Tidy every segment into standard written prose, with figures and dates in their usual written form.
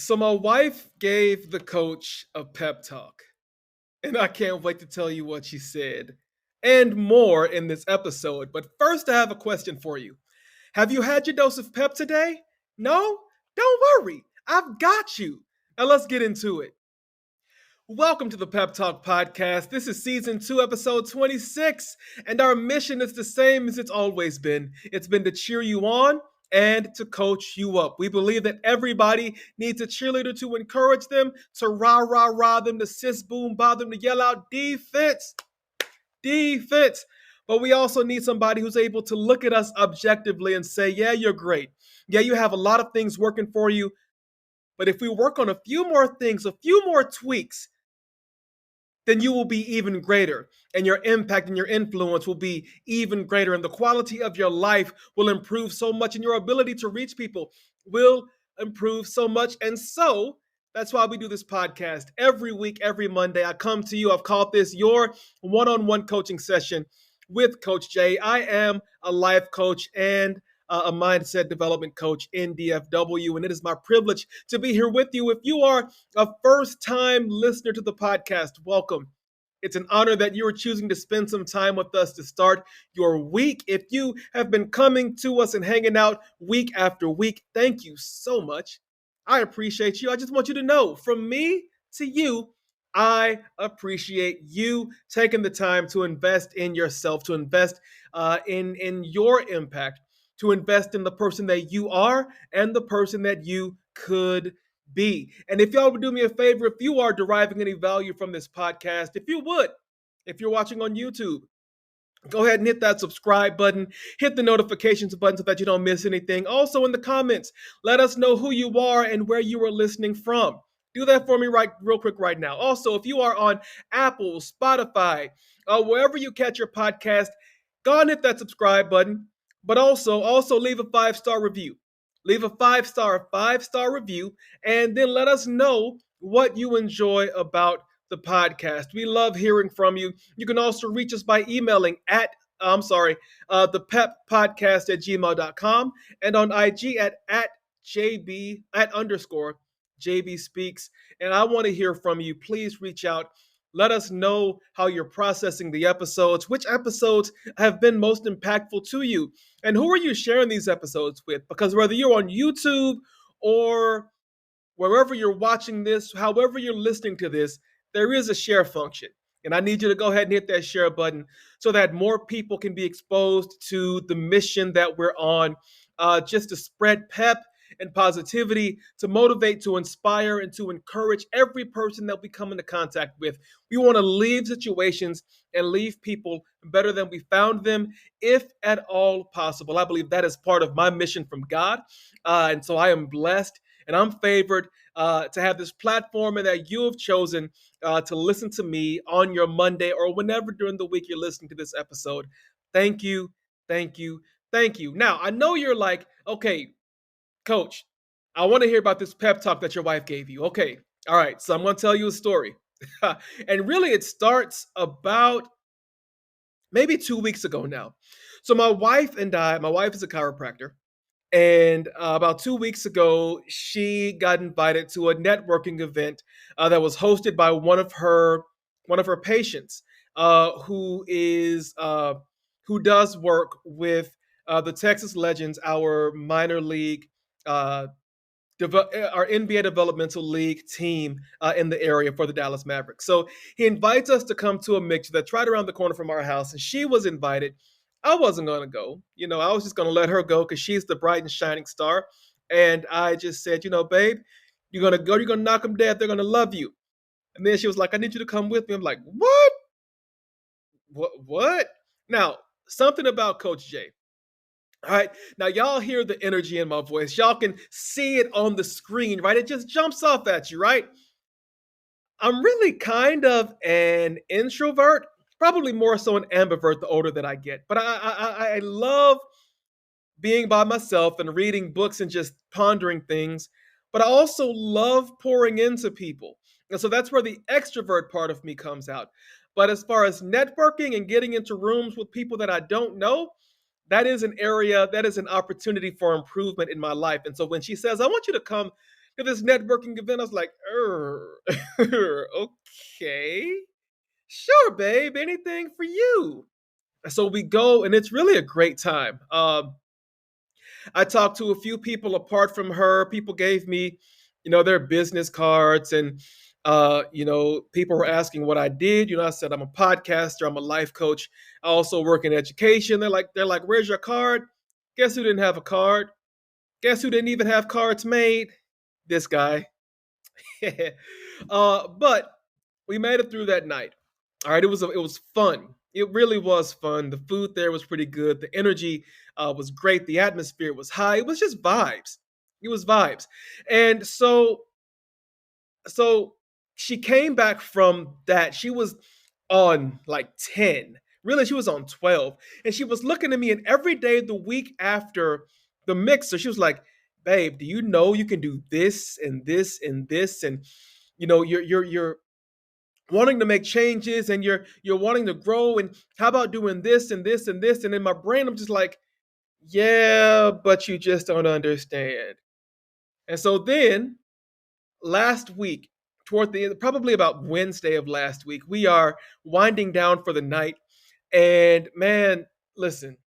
So my wife gave the coach a pep talk, and I can't wait to tell you what she said and more in this episode. But first, I have a question for you. Have you had your dose of pep today? No? Don't worry. I've got you. Now let's get into it. Welcome to the Pep Talk Podcast. This is season 2, episode 26, and our mission is the same as it's always been. It's been to cheer you on and to coach you up. We believe that everybody needs a cheerleader to encourage them, to rah them, to sis boom bah them, to yell out defense, defense. But we also need somebody who's able to look at us objectively and say, yeah, you're great. Yeah, you have a lot of things working for you. But if we work on a few more things, a few more tweaks, then you will be even greater, and your impact and your influence will be even greater, and the quality of your life will improve so much, and your ability to reach people will improve so much. And so that's why we do this podcast every week, every Monday. I come to you. I've called this your one-on-one coaching session with Coach Jay. I am a life coach and a mindset development coach in DFW, and it is my privilege to be here with you. If you are a first-time listener to the podcast, welcome. It's an honor that you are choosing to spend some time with us to start your week. If you have been coming to us and hanging out week after week, thank you so much. I appreciate you. I just want you to know, from me to you, I appreciate you taking the time to invest in yourself, to invest in your impact, to invest in the person that you are and the person that you could be. And if y'all would do me a favor, if you are deriving any value from this podcast, if you would, if you're watching on YouTube, go ahead and hit that subscribe button, hit the notifications button so that you don't miss anything. Also in the comments, let us know who you are and where you are listening from. Do that for me real quick right now. Also, if you are on Apple, Spotify, wherever you catch your podcast, go and hit that subscribe button. But also leave a 5-star review. Leave a five-star review, and then let us know what you enjoy about the podcast. We love hearing from you. You can also reach us by emailing the peppodcast@gmail.com, and on IG at JB _ JB Speaks. And I want to hear from you. Please reach out. Let us know how you're processing the episodes, which episodes have been most impactful to you, and who are you sharing these episodes with? Because whether you're on YouTube or wherever you're watching this, however you're listening to this, there is a share function. And I need you to go ahead and hit that share button so that more people can be exposed to the mission that we're on, just to spread pep and positivity, to motivate, to inspire, and to encourage every person that we come into contact with. We want to leave situations and leave people better than we found them, if at all possible. I believe that is part of my mission from God. And so I am blessed and I'm favored to have this platform, and that you have chosen to listen to me on your Monday or whenever during the week you're listening to this episode. Thank you, thank you, thank you. Now, I know you're like, okay, Coach, I want to hear about this pep talk that your wife gave you. Okay, all right, so I'm going to tell you a story. And really, it starts about maybe 2 weeks ago now. So my wife is a chiropractor, and about 2 weeks ago, she got invited to a networking event that was hosted by one of her patients, who does work with the Texas Legends, our minor league, our NBA developmental league team in the area for the Dallas Mavericks. So he invites us to come to a mixer that's right around the corner from our house, and she was invited. I wasn't going to go. I was just going to let her go because she's the bright and shining star. And I just said, babe, you're going to go, you're going to knock them dead. They're going to love you. And then she was like, I need you to come with me. I'm like, what? What? Now, something about Coach J. All right, now y'all hear the energy in my voice. Y'all can see it on the screen, right? It just jumps off at you, right? I'm really kind of an introvert, probably more so an ambivert the older that I get. But I love being by myself and reading books and just pondering things. But I also love pouring into people. And so that's where the extrovert part of me comes out. But as far as networking and getting into rooms with people that I don't know, that is an area, that is an opportunity for improvement in my life. And so when she says, I want you to come to this networking event. I was like, okay, sure, babe, anything for you. So we go, and it's really a great time. I talked to a few people apart from her. People gave me, their business cards, and people were asking what I did. I said I'm a podcaster, I'm a life coach. I also work in education. They're like, where's your card? Guess who didn't have a card? Guess who didn't even have cards made? This guy. But we made it through that night. All right, it was fun. It really was fun. The food there was pretty good. The energy was great. The atmosphere was high. It was just vibes. It was vibes. And so she came back from that. She was on like 10. Really, she was on 12. And she was looking at me, and every day the week after the mixer, she was like, babe, do you know you can do this and this and this? And you're wanting to make changes, and you're wanting to grow, and how about doing this and this and this? And in my brain, I'm just like, yeah, but you just don't understand. And so then last week, toward the end, probably about Wednesday of last week, we are winding down for the night. And man, listen,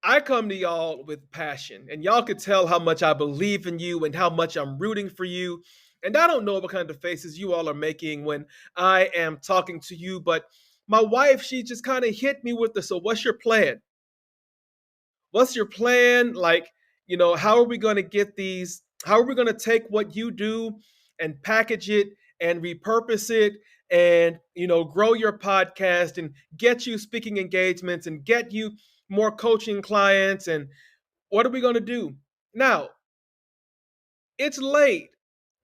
I come to y'all with passion, and y'all could tell how much I believe in you and how much I'm rooting for you. And I don't know what kind of faces you all are making when I am talking to you, but my wife, she just kind of hit me with the, so what's your plan? What's your plan? Like, how are we going to get these? How are we going to take what you do and package it and repurpose it and, grow your podcast and get you speaking engagements and get you more coaching clients? And what are we going to do? Now, it's late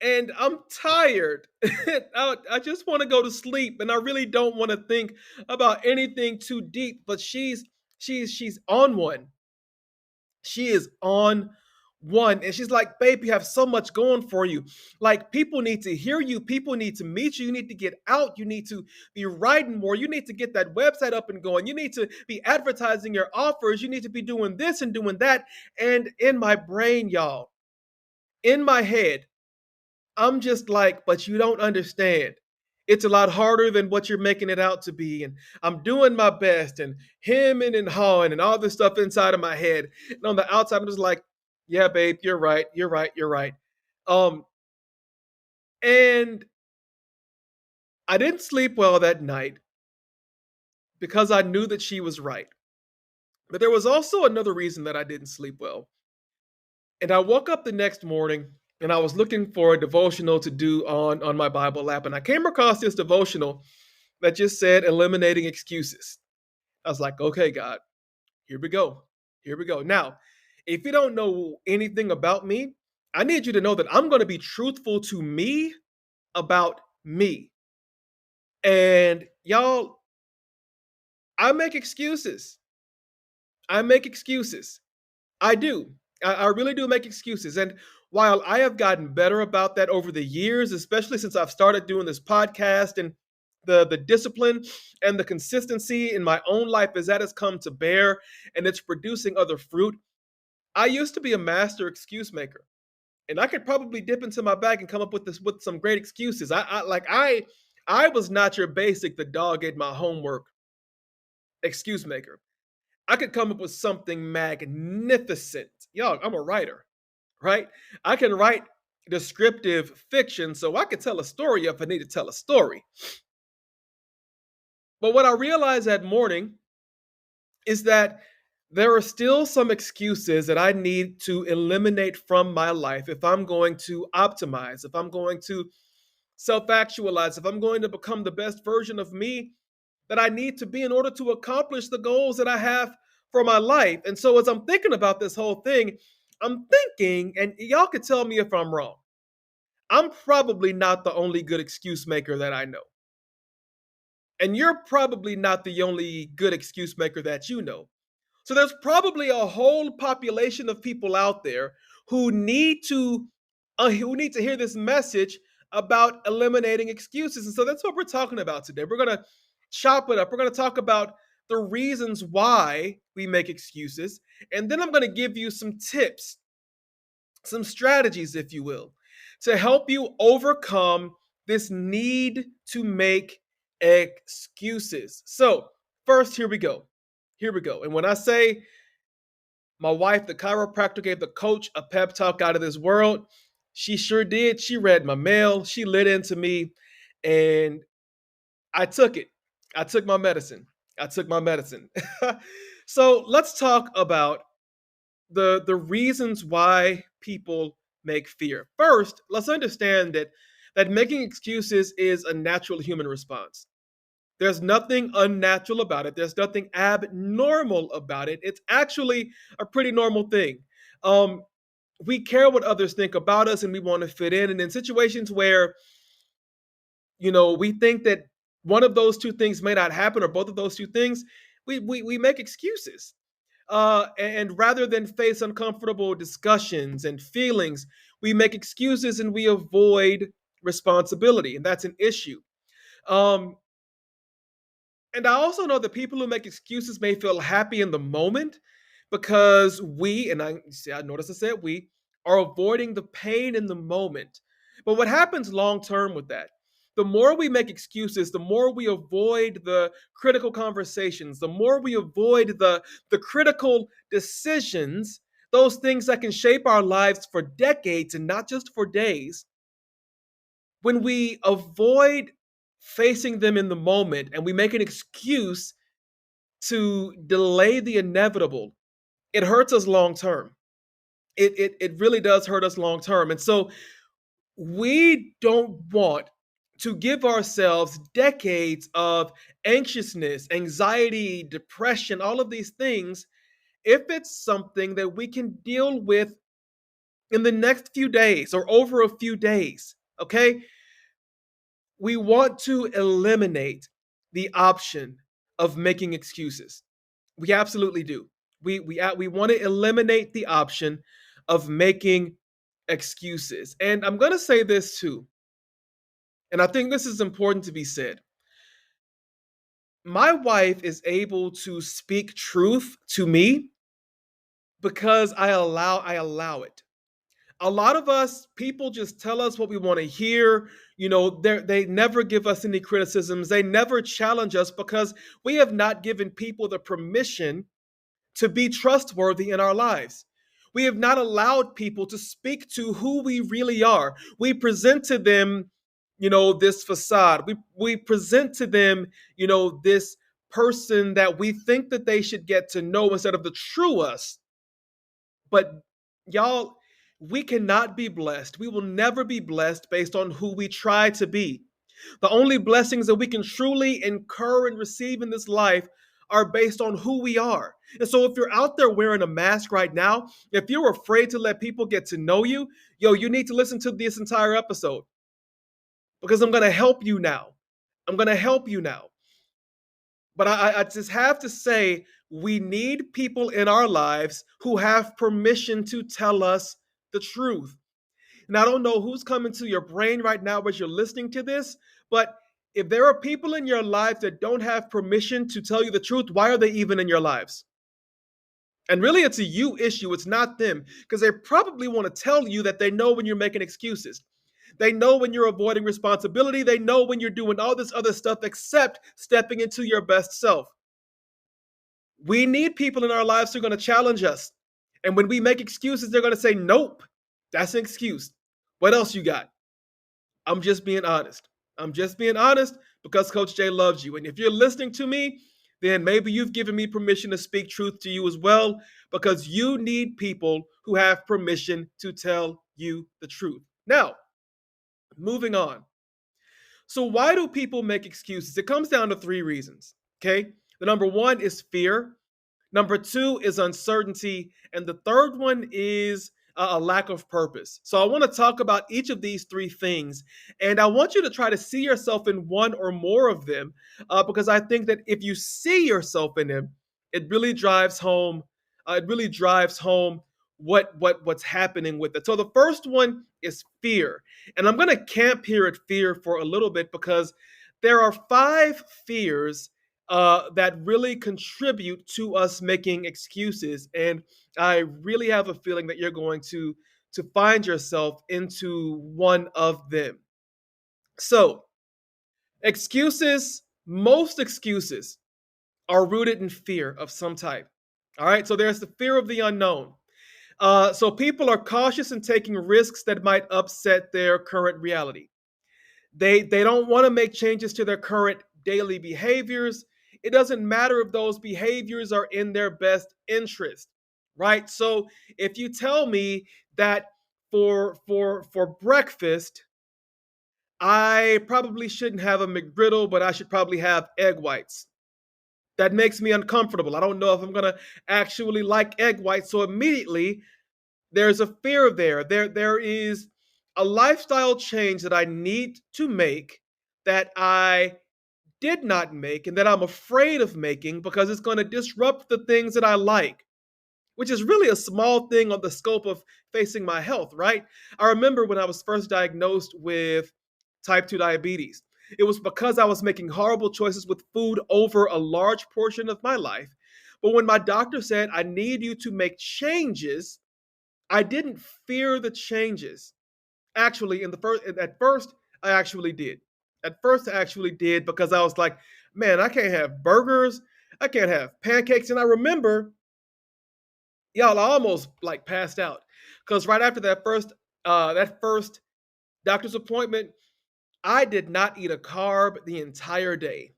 and I'm tired. I just want to go to sleep, and I really don't want to think about anything too deep, but she's on one. She is on one. And she's like, babe, you have so much going for you. Like, people need to hear you. People need to meet you. You need to get out. You need to be writing more. You need to get that website up and going. You need to be advertising your offers. You need to be doing this and doing that. And in my brain, y'all, in my head, I'm just like, but you don't understand. It's a lot harder than what you're making it out to be. And I'm doing my best, and hemming and hawing and all this stuff inside of my head. And on the outside, I'm just like, yeah, babe, you're right. You're right. You're right. Um, and I didn't sleep well that night because I knew that she was right. But there was also another reason that I didn't sleep well. And I woke up the next morning, and I was looking for a devotional to do on my Bible app. And I came across this devotional that just said eliminating excuses. I was like, okay, God, here we go. Here we go. Now, if you don't know anything about me, I need you to know that I'm going to be truthful to me about me. And y'all, I make excuses. I make excuses. I do. I really do make excuses. And while I have gotten better about that over the years, especially since I've started doing this podcast, and the discipline and the consistency in my own life as that has come to bear and it's producing other fruit, I used to be a master excuse maker. And I could probably dip into my bag and come up with some great excuses. I was not your basic the dog ate my homework excuse maker. I could come up with something magnificent. Y'all, I'm a writer, right? I can write descriptive fiction, so I could tell a story if I need to tell a story. But what I realized that morning is that there are still some excuses that I need to eliminate from my life if I'm going to optimize, if I'm going to self actualize, if I'm going to become the best version of me that I need to be in order to accomplish the goals that I have for my life. And so, as I'm thinking about this whole thing, I'm thinking, and y'all could tell me if I'm wrong, I'm probably not the only good excuse maker that I know. And you're probably not the only good excuse maker that you know. So there's probably a whole population of people out there who need to hear this message about eliminating excuses. And so that's what we're talking about today. We're going to chop it up. We're going to talk about the reasons why we make excuses, and then I'm going to give you some tips some strategies, if you will, to help you overcome this need to make excuses. So, first, here we go. Here we go. And when I say my wife, the chiropractor, gave the coach a pep talk out of this world, she sure did. She read my mail, she lit into me, and I took it. I took my medicine. I took my medicine. So let's talk about the reasons why people make fear. First, let's understand that making excuses is a natural human response. There's nothing unnatural about it. There's nothing abnormal about it. It's actually a pretty normal thing. Um, we care what others think about us, and we want to fit in. And in situations where we think that one of those two things may not happen, or both of those two things, we make excuses. And rather than face uncomfortable discussions and feelings, we make excuses and we avoid responsibility, and that's an issue. Um, and I also know that people who make excuses may feel happy in the moment because we, and I see, I notice I said we, are avoiding the pain in the moment. But what happens long term with that? The more we make excuses, the more we avoid the critical conversations, the more we avoid the critical decisions, those things that can shape our lives for decades and not just for days. When we avoid facing them in the moment and we make an excuse to delay the inevitable, it hurts us long term. It really does hurt us long term. And so we don't want to give ourselves decades of anxiousness, anxiety, depression, all of these things, if it's something that we can deal with in the next few days or over a few days. Okay? We want to eliminate the option of making excuses. We absolutely do. We want to eliminate the option of making excuses. And I'm going to say this too. And I think this is important to be said. My wife is able to speak truth to me because I allow it. A lot of us people just tell us what we want to hear. They never give us any criticisms. They never challenge us because we have not given people the permission to be trustworthy in our lives. We have not allowed people to speak to who we really are. We present to them, this facade. We present to them, this person that we think that they should get to know instead of the true us. But y'all, we cannot be blessed. We will never be blessed based on who we try to be. The only blessings that we can truly incur and receive in this life are based on who we are. And so if you're out there wearing a mask right now, if you're afraid to let people get to know you, you need to listen to this entire episode because I'm going to help you now. I'm going to help you now. But I just have to say, we need people in our lives who have permission to tell us the truth. And I don't know who's coming to your brain right now as you're listening to this, but if there are people in your life that don't have permission to tell you the truth, why are they even in your lives? And really, it's a you issue. It's not them, because they probably want to tell you that they know when you're making excuses. They know when you're avoiding responsibility. They know when you're doing all this other stuff except stepping into your best self. We need people in our lives who are going to challenge us. And when we make excuses, they're going to say, nope, that's an excuse. What else you got? I'm just being honest. I'm just being honest because Coach Jay loves you. And if you're listening to me, then maybe you've given me permission to speak truth to you as well, because you need people who have permission to tell you the truth. Now, moving on. So, why do people make excuses? It comes down to three reasons. Okay. The number one is fear. Number two is uncertainty. And the third one is a lack of purpose. So I want to talk about each of these three things. And I want you to try to see yourself in one or more of them, because I think that if you see yourself in them, it really drives home. What's happening with it. So the first one is fear. And I'm going to camp here at fear for a little bit because there are five fears that really contribute to us making excuses. And I really have a feeling that you're going to to find yourself into one of them. So, most excuses are rooted in fear of some type. All right, so there's the fear of the unknown. So people are cautious in taking risks that might upset their current reality. They don't want to make changes to their current daily behaviors. It doesn't matter if those behaviors are in their best interest, right? So if you tell me that for breakfast I probably shouldn't have a McGriddle, but I should probably have egg whites. That makes me uncomfortable. I don't know if I'm gonna actually like egg whites. So immediately there's a fear there. There is a lifestyle change that I need to make that I did not make and that I'm afraid of making because it's going to disrupt the things that I like, which is really a small thing on the scope of facing my health, right? I remember when I was first diagnosed with type 2 diabetes. It was because I was making horrible choices with food over a large portion of my life. But when my doctor said, I need you to make changes, I didn't fear the changes. Actually, at first, I actually did. At first, I actually did because I was like, man, I can't have burgers. I can't have pancakes. And I remember, y'all, I almost like passed out because right after that first doctor's appointment, I did not eat a carb the entire day.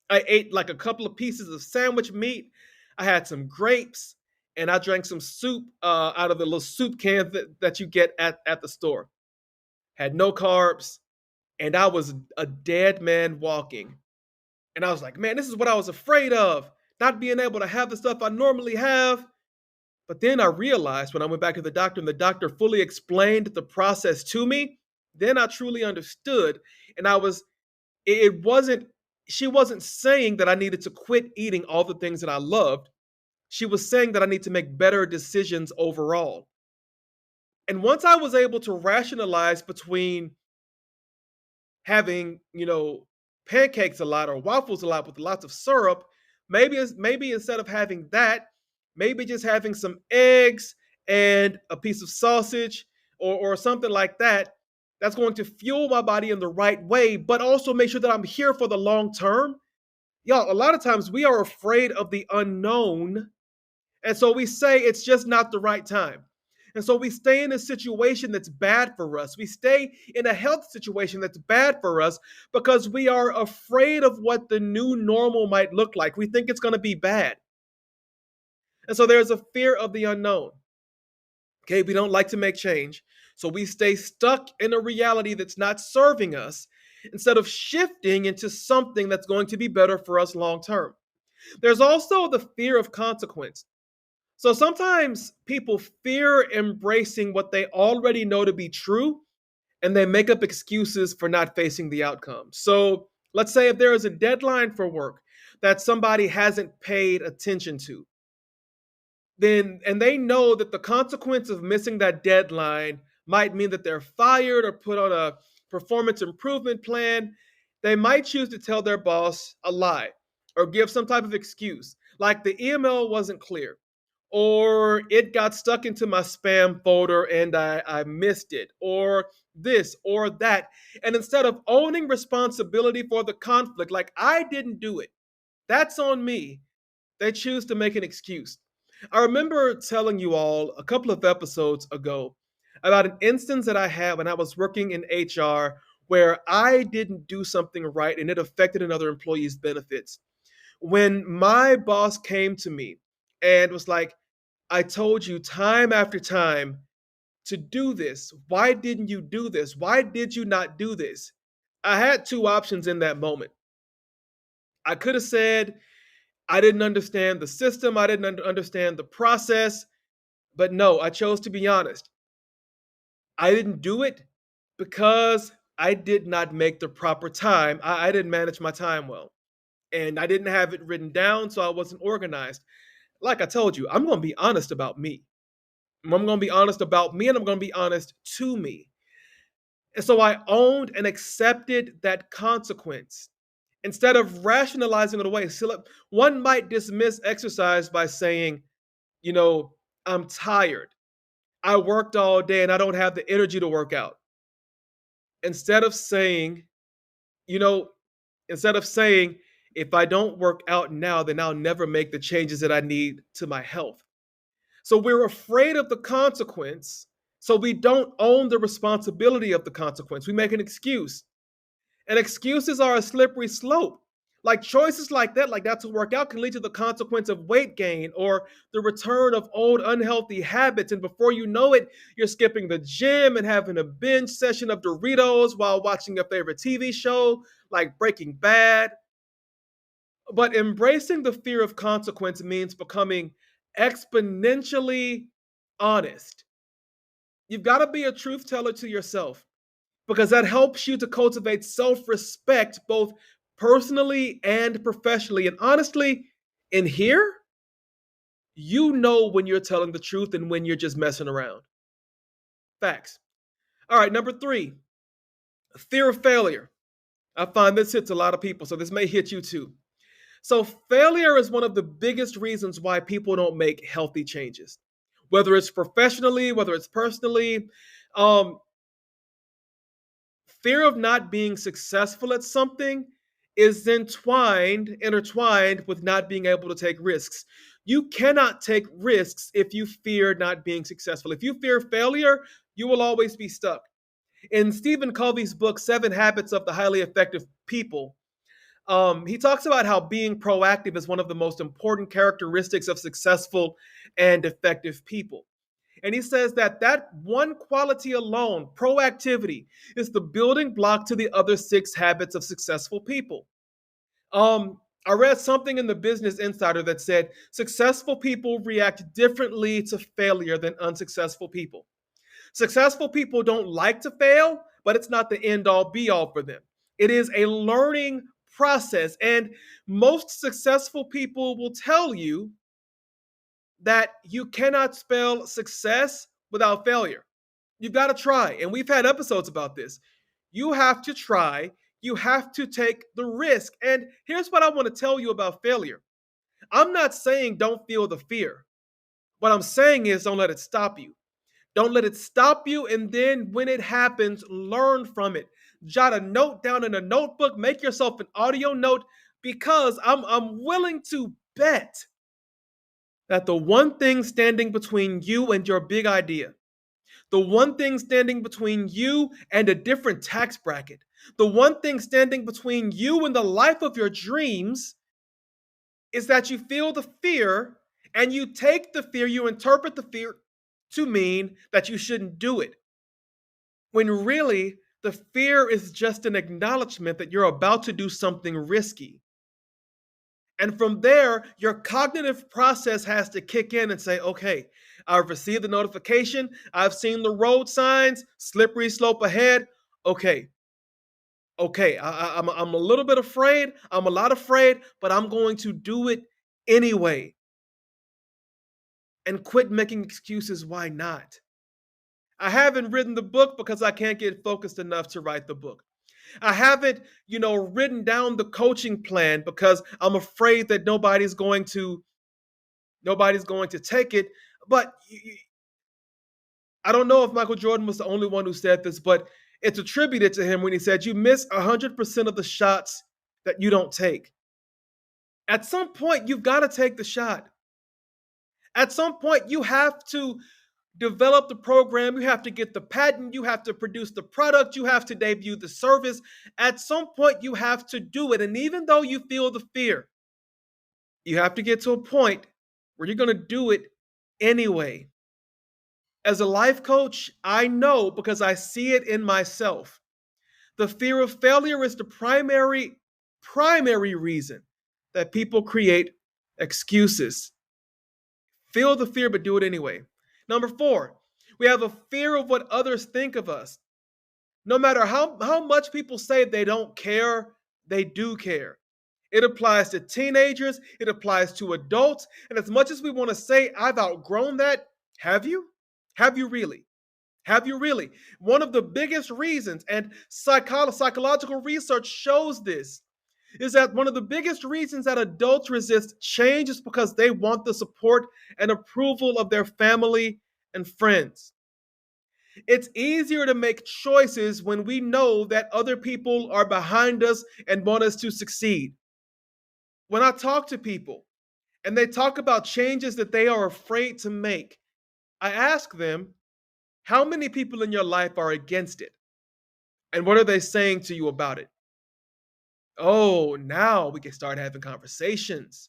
I ate like a couple of pieces of sandwich meat. I had some grapes, and I drank some soup out of the little soup can that you get at the store. Had no carbs, and I was a dead man walking. And I was like, man, this is what I was afraid of, not being able to have the stuff I normally have. But then I realized when I went back to the doctor and the doctor fully explained the process to me, then I truly understood. And it wasn't, she wasn't saying that I needed to quit eating all the things that I loved. She was saying that I need to make better decisions overall. And once I was able to rationalize between having, pancakes a lot or waffles a lot with lots of syrup, maybe instead of having that, maybe just having some eggs and a piece of sausage or something like that, that's going to fuel my body in the right way, but also make sure that I'm here for the long term. Y'all, a lot of times we are afraid of the unknown, and so we say it's just not the right time. And so we stay in a situation that's bad for us. We stay in a health situation that's bad for us because we are afraid of what the new normal might look like. We think it's going to be bad. And so there's a fear of the unknown. Okay, we don't like to make change. So we stay stuck in a reality that's not serving us instead of shifting into something that's going to be better for us long term. There's also the fear of consequence. So sometimes people fear embracing what they already know to be true, and they make up excuses for not facing the outcome. So let's say if there is a deadline for work that somebody hasn't paid attention to, then and they know that the consequence of missing that deadline might mean that they're fired or put on a performance improvement plan, they might choose to tell their boss a lie or give some type of excuse, like the email wasn't clear or it got stuck into my spam folder and I missed it, or this or that. And instead of owning responsibility for the conflict, like I didn't do it, that's on me, they choose to make an excuse. I remember telling you all a couple of episodes ago about an instance that I had when I was working in HR where I didn't do something right and it affected another employee's benefits. When my boss came to me and was like, I told you time after time to do this. Why didn't you do this? Why did you not do this? I had two options in that moment. I could have said, I didn't understand the system, I didn't understand the process, but no, I chose to be honest. I didn't do it because I did not make the proper time. I didn't manage my time well. And I didn't have it written down, so I wasn't organized. Like I told you, I'm going to be honest about me. I'm going to be honest about me and I'm going to be honest to me. And so I owned and accepted that consequence instead of rationalizing it away. See, look, one might dismiss exercise by saying, I'm tired. I worked all day and I don't have the energy to work out. Instead of saying, you know, instead of saying, if I don't work out now, then I'll never make the changes that I need to my health. So we're afraid of the consequence. So we don't own the responsibility of the consequence. We make an excuse. And excuses are a slippery slope. Like choices like that, to work out, can lead to the consequence of weight gain or the return of old unhealthy habits. And before you know it, you're skipping the gym and having a binge session of Doritos while watching your favorite TV show like Breaking Bad. But embracing the fear of consequence means becoming exponentially honest. You've got to be a truth teller to yourself because that helps you to cultivate self respect both personally and professionally. And honestly, in here, you know when you're telling the truth and when you're just messing around. Facts. All right, number three, fear of failure. I find this hits a lot of people, so this may hit you too. So, failure is one of the biggest reasons why people don't make healthy changes, whether it's professionally, whether it's personally. Um, Fear of not being successful at something is intertwined with not being able to take risks. You cannot take risks if you fear not being successful. If you fear failure, you will always be stuck. In Stephen Covey's book, Seven Habits of the Highly Effective People, he talks about how being proactive is one of the most important characteristics of successful and effective people. And he says that one quality alone, proactivity, is the building block to the other six habits of successful people. I read something in the Business Insider that said successful people react differently to failure than unsuccessful people. Successful people don't like to fail, but it's not the end all be all for them. It is a learning process. And most successful people will tell you that you cannot spell success without failure. You've got to try. And we've had episodes about this. You have to try, you have to take the risk. And here's what I want to tell you about failure. I'm not saying don't feel the fear. What I'm saying is don't let it stop you. Don't let it stop you. And then when it happens, learn from it. Jot a note down in a notebook, make yourself an audio note, because I'm willing to bet that the one thing standing between you and your big idea, the one thing standing between you and a different tax bracket, the one thing standing between you and the life of your dreams is that you feel the fear and you take the fear, you interpret the fear to mean that you shouldn't do it. When really, the fear is just an acknowledgement that you're about to do something risky. And from there, your cognitive process has to kick in and say, okay, I've received the notification. I've seen the road signs, slippery slope ahead. Okay, I'm a little bit afraid. I'm a lot afraid, but I'm going to do it anyway. And quit making excuses why not. I haven't written the book because I can't get focused enough to write the book. I haven't, written down the coaching plan because I'm afraid that nobody's going to take it. But I don't know if Michael Jordan was the only one who said this, but it's attributed to him when he said, you miss 100% of the shots that you don't take. At some point, you've got to take the shot. At some point, you have to develop the program, you have to get the patent, you have to produce the product, you have to debut the service. At some point, you have to do it. And even though you feel the fear, you have to get to a point where you're going to do it anyway. As a life coach, I know because I see it in myself. The fear of failure is the primary reason that people create excuses. Feel the fear, but do it anyway. Number 4, we have a fear of what others think of us. No matter how much people say they don't care, they do care. It applies to teenagers, it applies to adults, and as much as we want to say, I've outgrown that, have you? Have you really? Have you really? One of the biggest reasons, and psychological research shows this, is that one of the biggest reasons that adults resist change is because they want the support and approval of their family and friends. It's easier to make choices when we know that other people are behind us and want us to succeed. When I talk to people and they talk about changes that they are afraid to make, I ask them, how many people in your life are against it? And what are they saying to you about it? Oh, now we can start having conversations.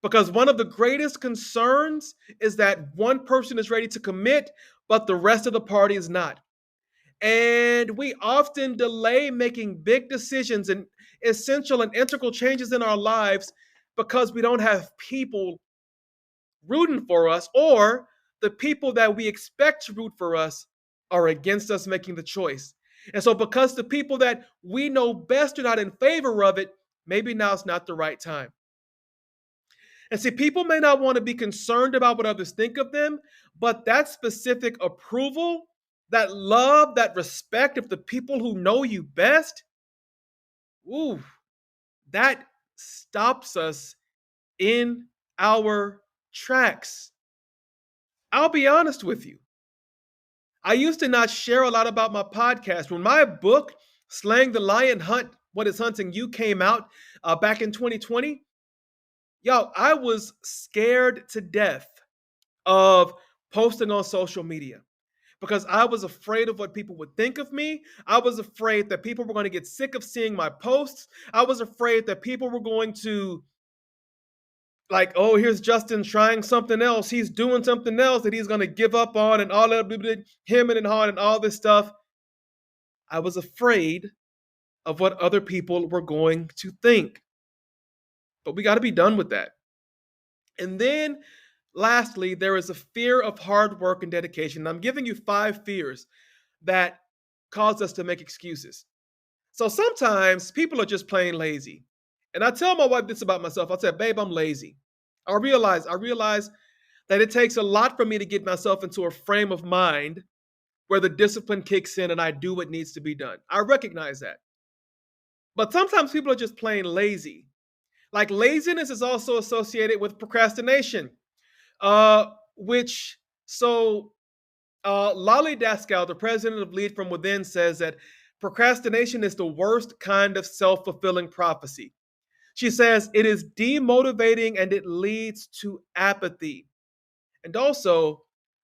Because one of the greatest concerns is that one person is ready to commit, but the rest of the party is not. And we often delay making big decisions and essential and integral changes in our lives because we don't have people rooting for us, or the people that we expect to root for us are against us making the choice. And so, because the people that we know best are not in favor of it, maybe now it's not the right time. And see, people may not want to be concerned about what others think of them, but that specific approval, that love, that respect of the people who know you best, ooh, that stops us in our tracks. I'll be honest with you. I used to not share a lot about my podcast. When my book, Slaying the Lion Hunt, What is Hunting You, came out back in 2020, yo, I was scared to death of posting on social media because I was afraid of what people would think of me. I was afraid that people were going to get sick of seeing my posts. I was afraid that people were going to, like, oh, here's Justin trying something else. He's doing something else that he's going to give up on and all that, him and hard and all this stuff. I was afraid of what other people were going to think. But we got to be done with that. And then lastly, there is a fear of hard work and dedication. And I'm giving you 5 fears that cause us to make excuses. So sometimes people are just plain lazy. And I tell my wife this about myself. I said, babe, I'm lazy. I realize that it takes a lot for me to get myself into a frame of mind where the discipline kicks in and I do what needs to be done. I recognize that. But sometimes people are just plain lazy. Like laziness is also associated with procrastination, which so Lolly Daskal, the president of Lead From Within, says that procrastination is the worst kind of self-fulfilling prophecy. She says it is demotivating and it leads to apathy. And also,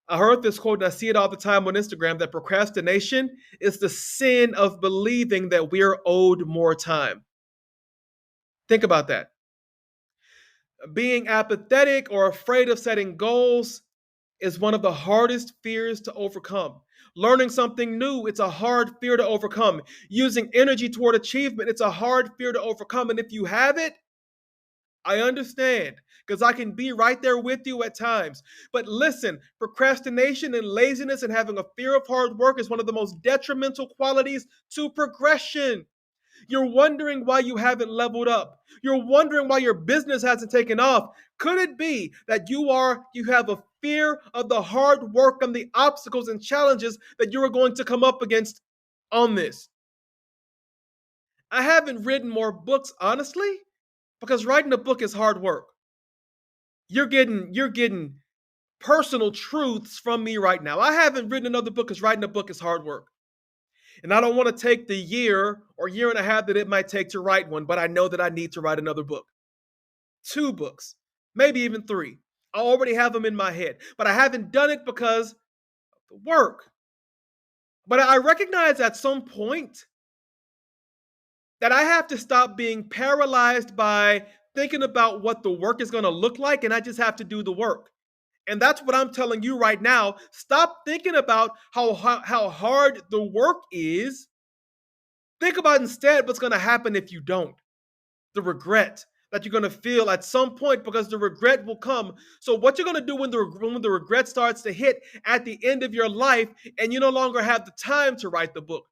I heard this quote and I see it all the time on Instagram that procrastination is the sin of believing that we're owed more time. Think about that. Being apathetic or afraid of setting goals is one of the hardest fears to overcome. Learning something new, it's a hard fear to overcome. Using energy toward achievement, it's a hard fear to overcome. And if you have it, I understand because I can be right there with you at times. But listen, procrastination and laziness and having a fear of hard work is one of the most detrimental qualities to progression. You're wondering why you haven't leveled up. You're wondering why your business hasn't taken off. Could it be that you have a fear of the hard work and the obstacles and challenges that you are going to come up against on this? I haven't written more books, honestly, because writing a book is hard work. You're getting personal truths from me right now. I haven't written another book because writing a book is hard work. And I don't want to take the year or year and a half that it might take to write one, but I know that I need to write another book. 2 books, maybe even 3. I already have them in my head, but I haven't done it because of the work. But I recognize at some point that I have to stop being paralyzed by thinking about what the work is going to look like, and I just have to do the work. And that's what I'm telling you right now. Stop thinking about how hard the work is. Think about instead what's going to happen if you don't. The regret that you're going to feel at some point because the regret will come. So what you're going to do when the regret starts to hit at the end of your life and you no longer have the time to write the book.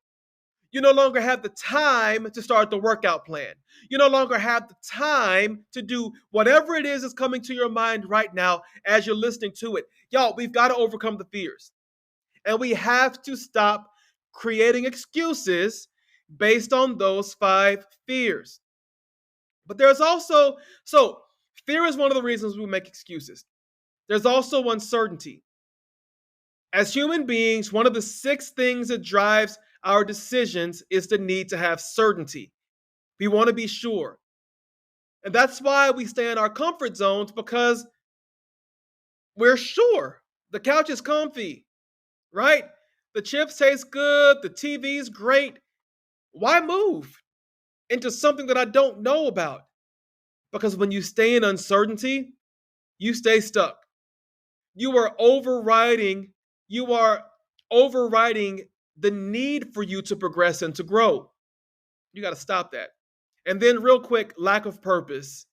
You no longer have the time to start the workout plan. You no longer have the time to do whatever it is that's coming to your mind right now as you're listening to it. Y'all, we've got to overcome the fears. And we have to stop creating excuses based on those 5 fears. But there's also, so fear is one of the reasons we make excuses. There's also uncertainty. As human beings, one of the six things that drives our decisions is the need to have certainty. We want to be sure. And that's why we stay in our comfort zones because we're sure. The couch is comfy, right? The chips taste good, the TV's great. Why move into something that I don't know about? Because when you stay in uncertainty, you stay stuck. You are overriding, you are overriding the need for you to progress and to grow. You got to stop that. And then, real quick, lack of purpose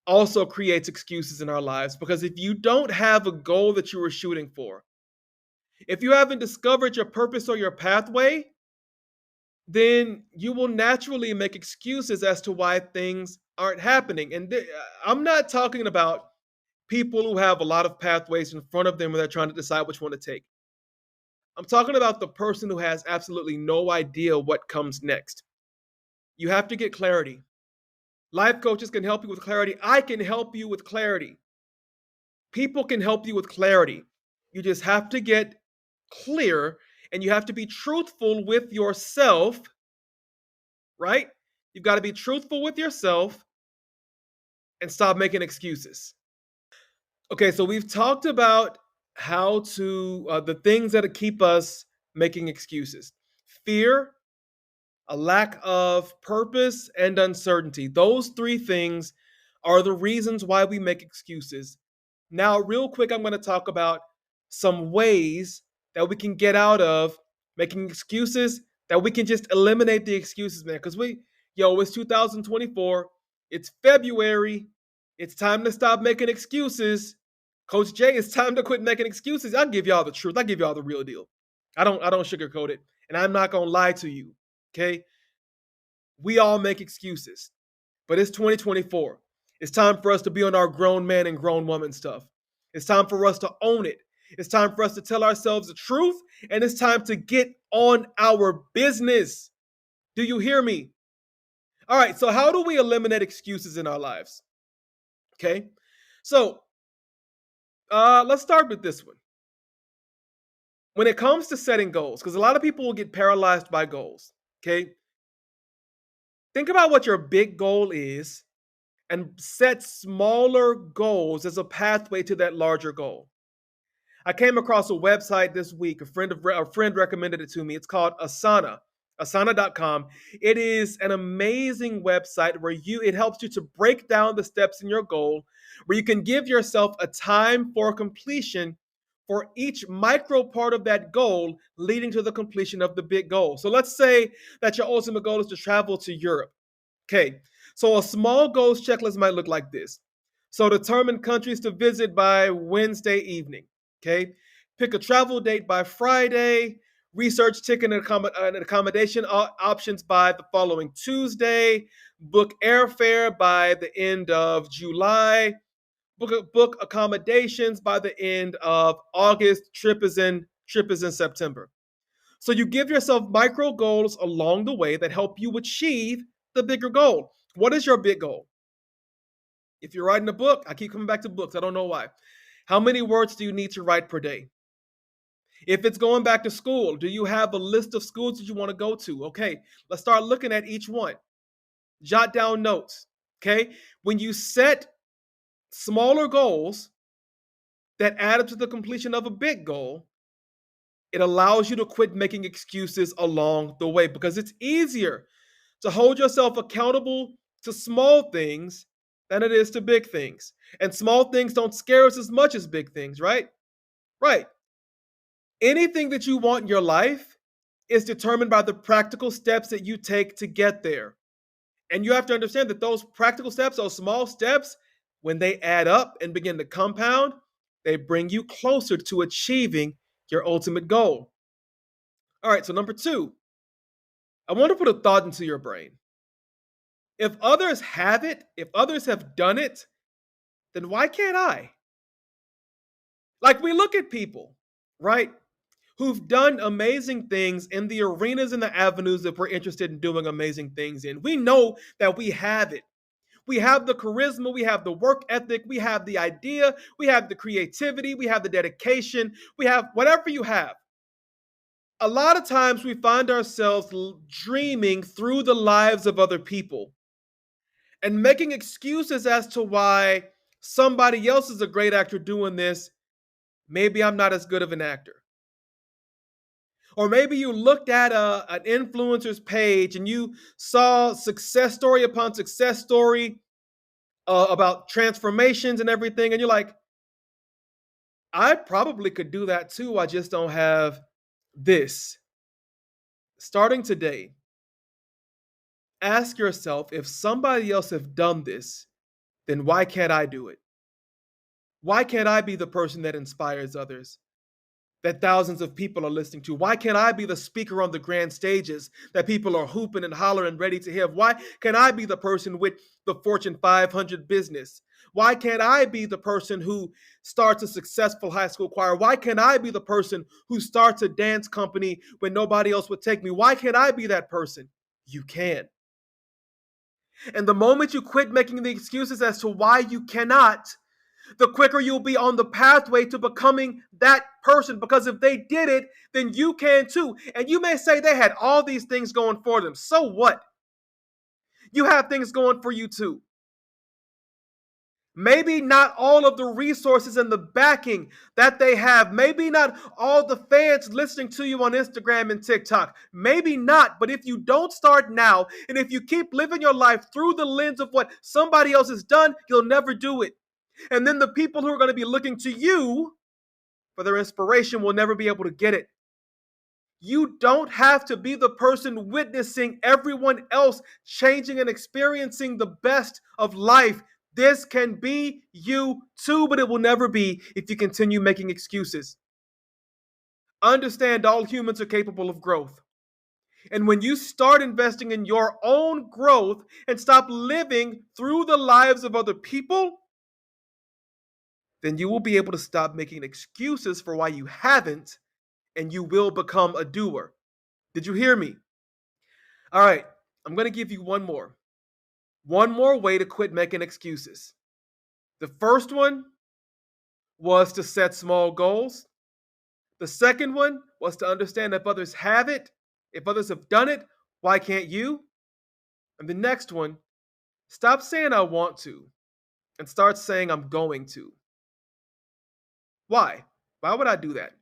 also creates excuses in our lives because if you don't have a goal that you were shooting for, if you haven't discovered your purpose or your pathway, then you will naturally make excuses as to why things aren't happening. And I'm not talking about people who have a lot of pathways in front of them when they're trying to decide which one to take. I'm talking about the person who has absolutely no idea what comes next. You have to get clarity. Life coaches can help you with clarity. I can help you with clarity. People can help you with clarity. You just have to get clear and you have to be truthful with yourself, right? You've got to be truthful with yourself and stop making excuses. Okay, so we've talked about how to, the things that keep us making excuses: fear, a lack of purpose, and uncertainty. Those three things are the reasons why we make excuses. Now, real quick, I'm going to talk about some ways that we can get out of making excuses, that we can just eliminate the excuses, man. Because it's 2024, it's February, it's time to stop making excuses. Coach Jay, it's time to quit making excuses. I'll give y'all the truth. I'll give y'all the real deal. I don't sugarcoat it. And I'm not gonna lie to you. Okay. We all make excuses. But it's 2024. It's time for us to be on our grown man and grown woman stuff. It's time for us to own it. It's time for us to tell ourselves the truth. And it's time to get on our business. Do you hear me? All right. So, how do we eliminate excuses in our lives? Okay. So, let's start with this one. When it comes to setting goals, because a lot of people will get paralyzed by goals. Okay. Think about what your big goal is and set smaller goals as a pathway to that larger goal. I came across a website this week. A friend recommended it to me. It's called Asana.com. It is an amazing website where it helps you to break down the steps in your goal, where you can give yourself a time for completion for each micro part of that goal leading to the completion of the big goal. So let's say that your ultimate goal is to travel to Europe. Okay, so a small goals checklist might look like this. So determine countries to visit by Wednesday evening. Okay, pick a travel date by Friday. Research ticket and accommodation options by the following Tuesday. Book airfare by the end of July. Book accommodations by the end of August. Trip is in September. So you give yourself micro goals along the way that help you achieve the bigger goal. What is your big goal? If you're writing a book, I keep coming back to books. I don't know why. How many words do you need to write per day? If it's going back to school, do you have a list of schools that you want to go to? Okay, let's start looking at each one. Jot down notes. Okay, when you set smaller goals that add up to the completion of a big goal, it allows you to quit making excuses along the way because it's easier to hold yourself accountable to small things than it is to big things. And small things don't scare us as much as big things, right? Right. Anything that you want in your life is determined by the practical steps that you take to get there. And you have to understand that those practical steps, those small steps, when they add up and begin to compound, they bring you closer to achieving your ultimate goal. All right, so number two, I want to put a thought into your brain. If others have it, if others have done it, then why can't I? Like we look at people, right, who've done amazing things in the arenas and the avenues that we're interested in doing amazing things in. We know that we have it. We have the charisma, we have the work ethic, we have the idea, we have the creativity, we have the dedication, we have whatever you have. A lot of times we find ourselves dreaming through the lives of other people and making excuses as to why somebody else is a great actor doing this. Maybe I'm not as good of an actor. Or maybe you looked at an influencer's page and you saw success story upon success story about transformations and everything. And you're like, I probably could do that too. I just don't have this. Starting today, ask yourself, if somebody else has done this, then why can't I do it? Why can't I be the person that inspires others, that thousands of people are listening to? Why can't I be the speaker on the grand stages that people are hooping and hollering ready to hear? Why can't I be the person with the Fortune 500 business? Why can't I be the person who starts a successful high school choir? Why can't I be the person who starts a dance company when nobody else would take me? Why can't I be that person? You can. And the moment you quit making the excuses as to why you cannot, the quicker you'll be on the pathway to becoming that person. Because if they did it, then you can too. And you may say they had all these things going for them. So what? You have things going for you too. Maybe not all of the resources and the backing that they have. Maybe not all the fans listening to you on Instagram and TikTok. Maybe not. But if you don't start now, and if you keep living your life through the lens of what somebody else has done, you'll never do it. And then the people who are going to be looking to you for their inspiration will never be able to get it. You don't have to be the person witnessing everyone else changing and experiencing the best of life. This can be you too, but it will never be if you continue making excuses. Understand all humans are capable of growth. And when you start investing in your own growth and stop living through the lives of other people, then you will be able to stop making excuses for why you haven't, and you will become a doer. Did you hear me? All right, I'm going to give you one more. One more way to quit making excuses. The first one was to set small goals. The second one was to understand if others have it, if others have done it, why can't you? And the next one, stop saying I want to and start saying I'm going to. Why? Why would I do that?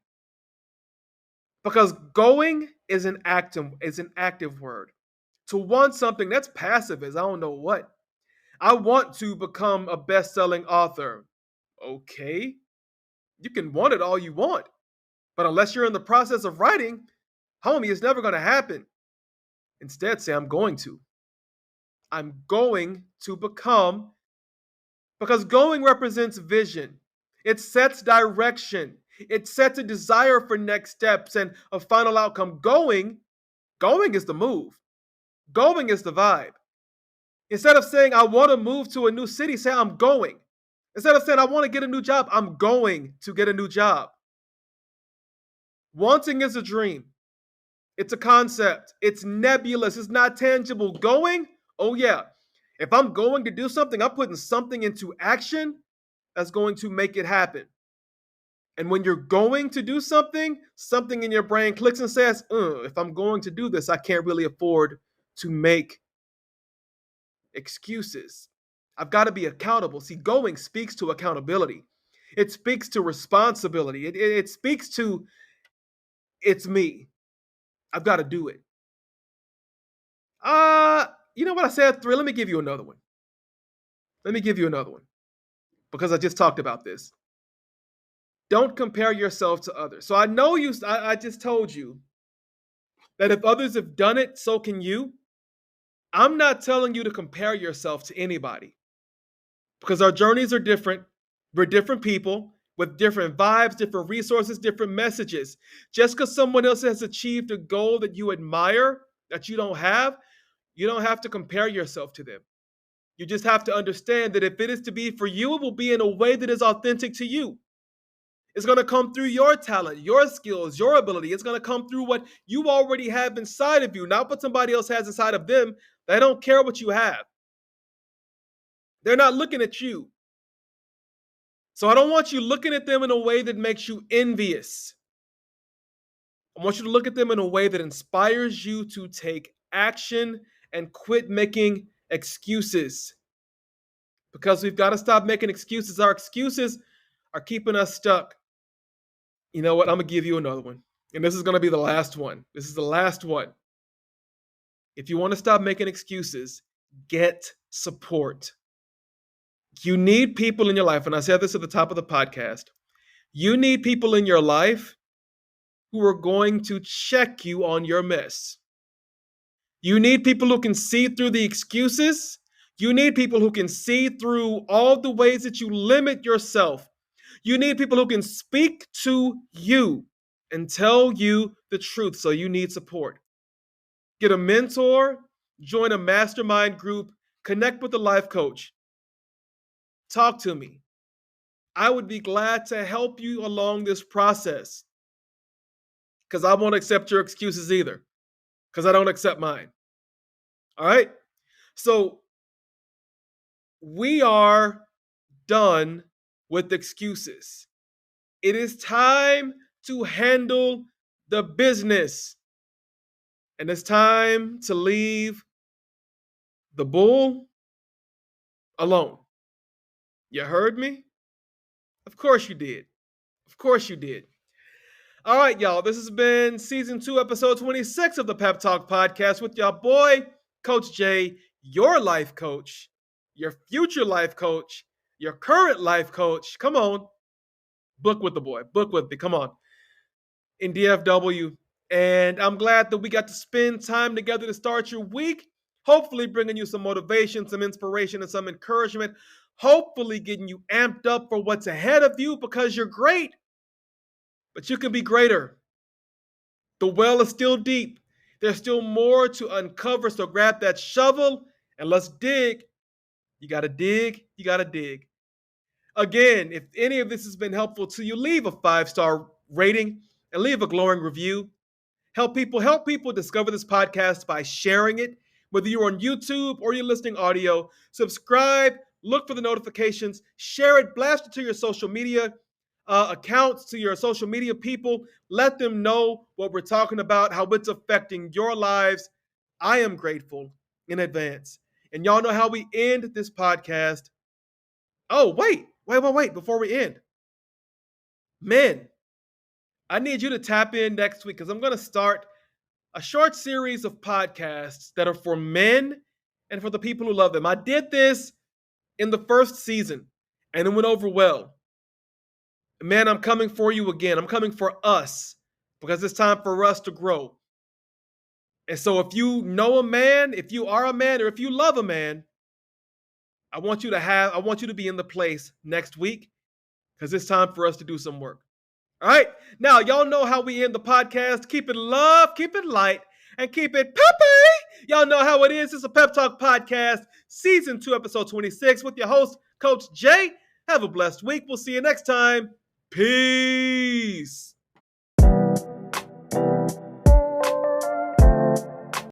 Because going is an active word. To want something, that's passive as I don't know what. I want to become a best-selling author. Okay. You can want it all you want. But unless you're in the process of writing, homie, it's never going to happen. Instead, say I'm going to. I'm going to become, because going represents vision. It sets direction. It sets a desire for next steps and a final outcome. Going is the move. Going is the vibe. Instead of saying, I want to move to a new city, say, I'm going. Instead of saying, I want to get a new job, I'm going to get a new job. Wanting is a dream. It's a concept. It's nebulous. It's not tangible. Going, oh yeah. If I'm going to do something, I'm putting something into action that's going to make it happen. And when you're going to do something, something in your brain clicks and says, if I'm going to do this, I can't really afford to make excuses. I've got to be accountable. See, going speaks to accountability. It speaks to responsibility. It speaks to, it's me. I've got to do it. You know what I said? 3. Let me give you another one. Because I just talked about this. Don't compare yourself to others. So I know I just told you that if others have done it, so can you. I'm not telling you to compare yourself to anybody, because our journeys are different. We're different people with different vibes, different resources, different messages. Just because someone else has achieved a goal that you admire, that you don't have to compare yourself to them. You just have to understand that if it is to be for you, it will be in a way that is authentic to you. It's going to come through your talent, your skills, your ability. It's going to come through what you already have inside of you, not what somebody else has inside of them. They don't care what you have. They're not looking at you. So I don't want you looking at them in a way that makes you envious. I want you to look at them in a way that inspires you to take action and quit making excuses. Because we've got to stop making excuses. Our excuses are keeping us stuck. You know what? I'm going to give you another one. And this is going to be the last one. This is the last one. If you want to stop making excuses, get support. You need people in your life, and I said this at the top of the podcast. You need people in your life who are going to check you on your mess. You need people who can see through the excuses. You need people who can see through all the ways that you limit yourself. You need people who can speak to you and tell you the truth. So you need support. Get a mentor, join a mastermind group, connect with a life coach. Talk to me. I would be glad to help you along this process because I won't accept your excuses either because I don't accept mine. All right? So we are done with excuses. It is time to handle the business. And it's time to leave the bull alone. You heard me? Of course you did. Of course you did. All right, y'all. This has been season 2, episode 26 of the Pep Talk podcast with y'all boy, Coach Jay, your life coach, your future life coach, your current life coach. Come on. Book with the boy. Book with me. Come on. In DFW. And I'm glad that we got to spend time together to start your week. Hopefully bringing you some motivation, some inspiration, and some encouragement. Hopefully getting you amped up for what's ahead of you because you're great. But you can be greater. The well is still deep. There's still more to uncover. So grab that shovel and let's dig. You got to dig. You got to dig. Again, if any of this has been helpful to you, leave a 5-star rating and leave a glowing review. Help people discover this podcast by sharing it. Whether you're on YouTube or you're listening audio, subscribe, look for the notifications, share it, blast it to your social media accounts, to your social media people. Let them know what we're talking about, how it's affecting your lives. I am grateful in advance. And y'all know how we end this podcast. Oh, wait. Before we end. Men, I need you to tap in next week because I'm going to start a short series of podcasts that are for men and for the people who love them. I did this in the first season and it went over well. Man, I'm coming for you again. I'm coming for us because it's time for us to grow. And so if you know a man, if you are a man, or if you love a man, I want you to be in the place next week because it's time for us to do some work. All right. Now, y'all know how we end the podcast. Keep it love, keep it light, and keep it peppy. Y'all know how it is. It's a Pep Talk podcast, season 2, episode 26 with your host, Coach Jay. Have a blessed week. We'll see you next time. Peace.